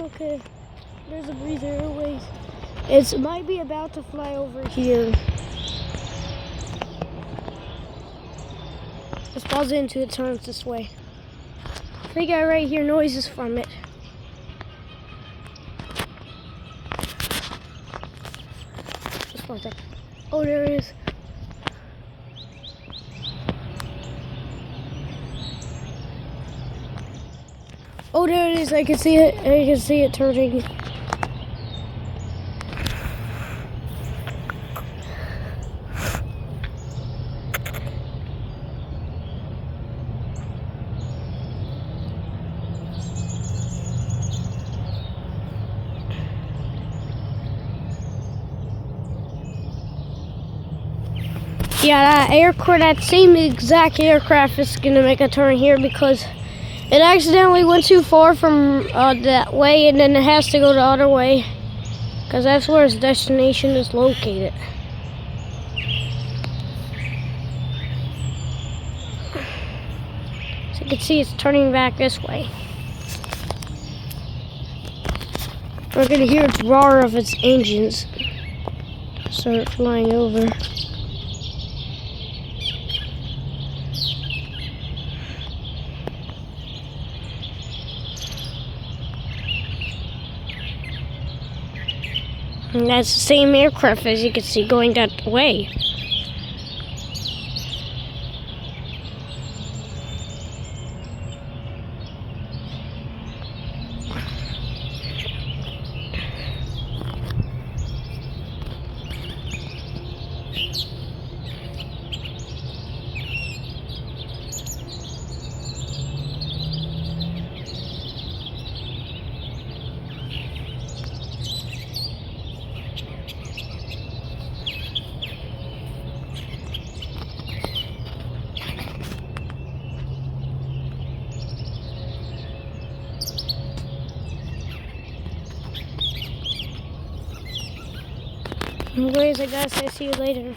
Okay, there's a breeze airways. It might be about to fly over here. Let's pause it until it turns this way. I think I right hear noises from it. Just one second. Oh, there it is. Oh, there it is. I can see it. I can see it turning. Yeah, that same exact aircraft is gonna make a turn here because it accidentally went too far from that way, and then it has to go the other way because that's where its destination is located. So you can see it's turning back this way. We're gonna hear its roar of its engines start flying over. And that's the same aircraft as you can see going that way. Anyways, I guess I see you later.